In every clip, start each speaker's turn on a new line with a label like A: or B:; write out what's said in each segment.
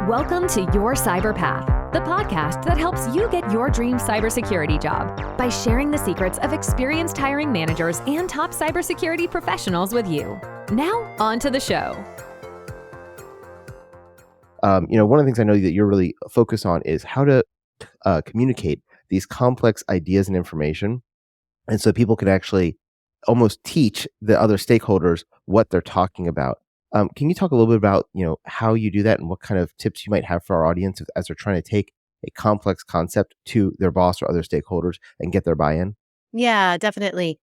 A: Welcome to Your Cyber Path, the podcast that helps you get your dream cybersecurity job by sharing the secrets of experienced hiring managers and top cybersecurity professionals with you. Now, on to the show.
B: One of the things I know that you're really focused on is how to communicate these complex ideas and information. And so people can actually almost teach the other stakeholders what they're talking about. Can you talk a little bit about, how you do that and what kind of tips you might have for our audience as they're trying to take a complex concept to their boss or other stakeholders and get their buy-in?
C: Yeah, definitely.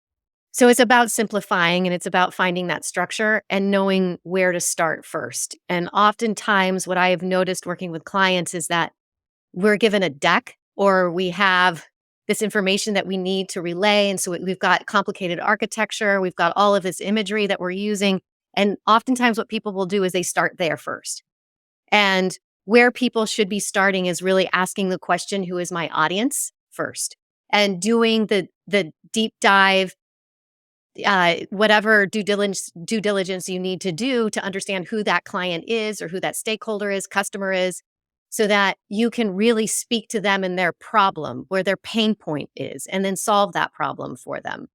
C: So it's about simplifying and it's about finding that structure and knowing where to start first. And oftentimes what I have noticed working with clients is that we're given a deck or we have this information that we need to relay. And so we've got complicated architecture. We've got all of this imagery that we're using. And oftentimes what people will do is they start there first. And where people should be starting is really asking the question, who is my audience first? And doing the deep dive, whatever due diligence you need to do to understand who that client is or who that stakeholder is, customer is, so that you can really speak to them and their problem, where their pain point is, and then solve that problem for them.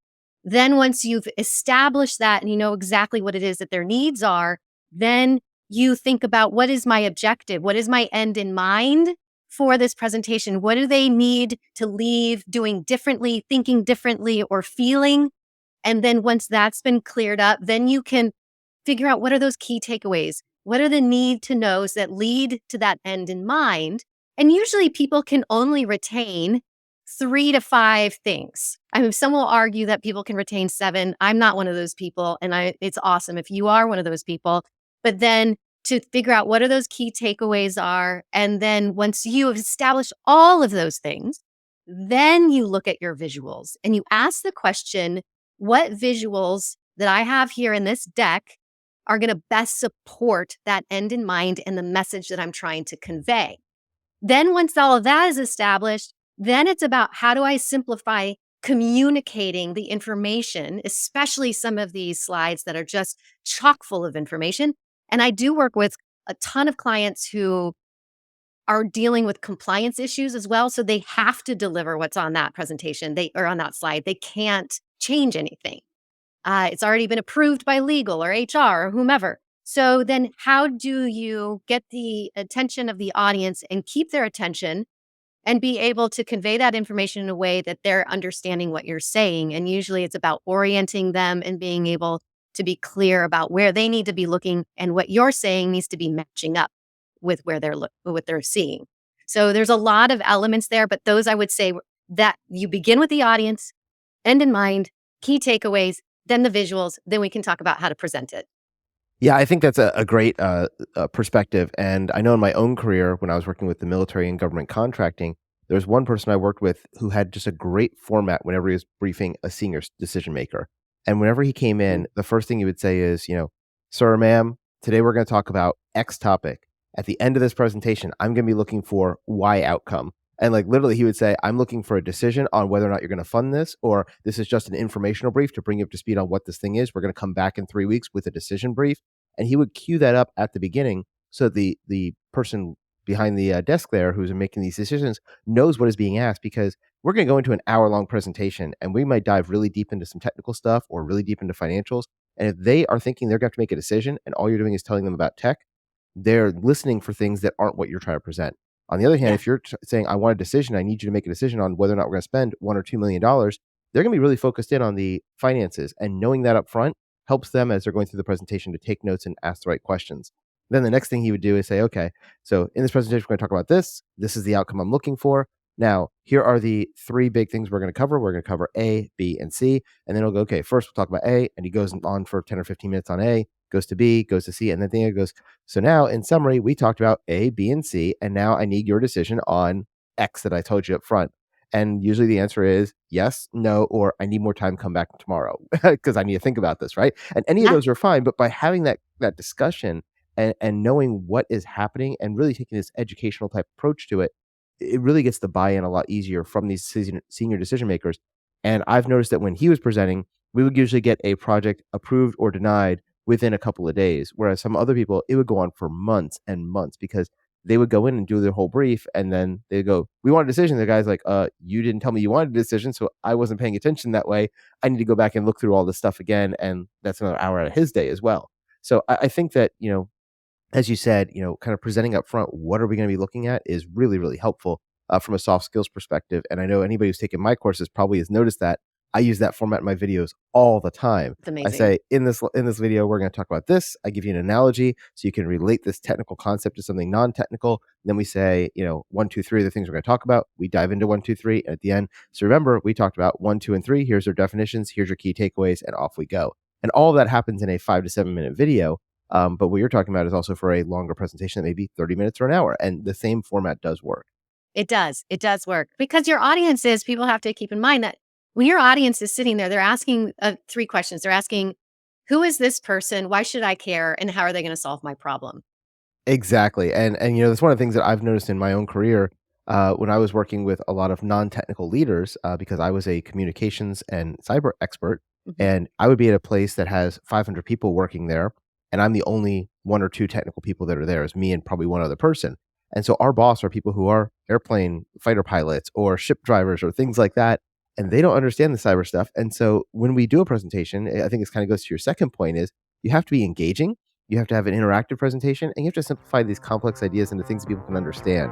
C: Then once you've established that and you know exactly what it is that their needs are, then you think about, what is my objective? What is my end in mind for this presentation? What do they need to leave doing differently, thinking differently, or feeling? And then once that's been cleared up, then you can figure out, what are those key takeaways? What are the need to knows that lead to that end in mind? And usually people can only retain 3 to 5 things. I mean, some will argue that people can retain 7. I'm not one of those people. And it's awesome if you are one of those people. But then to figure out what are those key takeaways are. And then once you have established all of those things, then you look at your visuals and you ask the question, what visuals that I have here in this deck are going to best support that end in mind and the message that I'm trying to convey? Then once all of that is established, then it's about, how do I simplify communicating the information, especially some of these slides that are just chock full of information. And I do work with a ton of clients who are dealing with compliance issues as well. So they have to deliver what's on that presentation, or on that slide. They can't change anything. It's already been approved by legal or HR or whomever. So then how do you get the attention of the audience and keep their attention and be able to convey that information in a way that they're understanding what you're saying? And usually it's about orienting them and being able to be clear about where they need to be looking, and what you're saying needs to be matching up with where what they're seeing. So there's a lot of elements there, but those, I would say, that you begin with the audience, end in mind, key takeaways, then the visuals, then we can talk about how to present it.
B: Yeah, I think that's a great perspective. And I know in my own career, when I was working with the military and government contracting, there was one person I worked with who had just a great format whenever he was briefing a senior decision maker. And whenever he came in, the first thing he would say is, sir or ma'am, today we're going to talk about X topic. At the end of this presentation, I'm going to be looking for Y outcome. And literally he would say, I'm looking for a decision on whether or not you're going to fund this, or this is just an informational brief to bring you up to speed on what this thing is. We're going to come back in 3 weeks with a decision brief. And he would cue that up at the beginning so the person behind the desk there who's making these decisions knows what is being asked, because we're going to go into an hour-long presentation and we might dive really deep into some technical stuff or really deep into financials. And if they are thinking they're going to have to make a decision and all you're doing is telling them about tech, they're listening for things that aren't what you're trying to present. On the other hand, if you're saying, I want a decision, I need you to make a decision on whether or not we're going to spend $1 or $2 million, they're going to be really focused in on the finances. And knowing that up front helps them, as they're going through the presentation, to take notes and ask the right questions. Then the next thing he would do is say, okay, so in this presentation, we're going to talk about this. This is the outcome I'm looking for. Now, here are the 3 big things we're going to cover. We're going to cover A, B, and C. And then he'll go, okay, first we'll talk about A. And he goes on for 10 or 15 minutes on A, goes to B, goes to C. And then he goes, so now in summary, we talked about A, B, and C. And now I need your decision on X that I told you up front. And usually the answer is yes, no, or I need more time, come back tomorrow because I need to think about this, right? And any of those are fine. But by having that discussion and knowing what is happening and really taking this educational type approach to it, it really gets the buy-in a lot easier from these senior decision makers. And I've noticed that when he was presenting, we would usually get a project approved or denied within a couple of days, whereas some other people, it would go on for months and months because they would go in and do their whole brief, and then they go, "We want a decision." The guy's like, you didn't tell me you wanted a decision, so I wasn't paying attention that way. I need to go back and look through all this stuff again, and that's another hour out of his day as well. So I think that, as you said, kind of presenting up front, what are we going to be looking at is really, really helpful from a soft skills perspective. And I know anybody who's taken my courses probably has noticed that I use that format in my videos all the time.
C: It's amazing.
B: I say, in this video, we're going to talk about this. I give you an analogy so you can relate this technical concept to something non-technical. Then we say, 1, 2, 3 are the things we're going to talk about. We dive into 1, 2, 3 at the end. So remember, we talked about 1, 2, and 3. Here's their definitions. Here's your key takeaways, and off we go. And all of that happens in a 5 to 7 minute video. But what you're talking about is also for a longer presentation that may be 30 minutes or an hour. And the same format does work.
C: It does. It does work. Because your audience is, people have to keep in mind that when your audience is sitting there, they're asking 3 questions. They're asking, who is this person? Why should I care? And how are they going to solve my problem?
B: Exactly. And that's one of the things that I've noticed in my own career when I was working with a lot of non-technical leaders, because I was a communications and cyber expert.
C: Mhm.
B: And I would be at a place that has 500 people working there, and I'm the only 1 or 2 technical people that are there. It's me and probably one other person. And so our boss are people who are airplane fighter pilots or ship drivers or things like that, and they don't understand the cyber stuff. And so when we do a presentation, I think this kind of goes to your second point, is you have to be engaging, you have to have an interactive presentation, and you have to simplify these complex ideas into things that people can understand.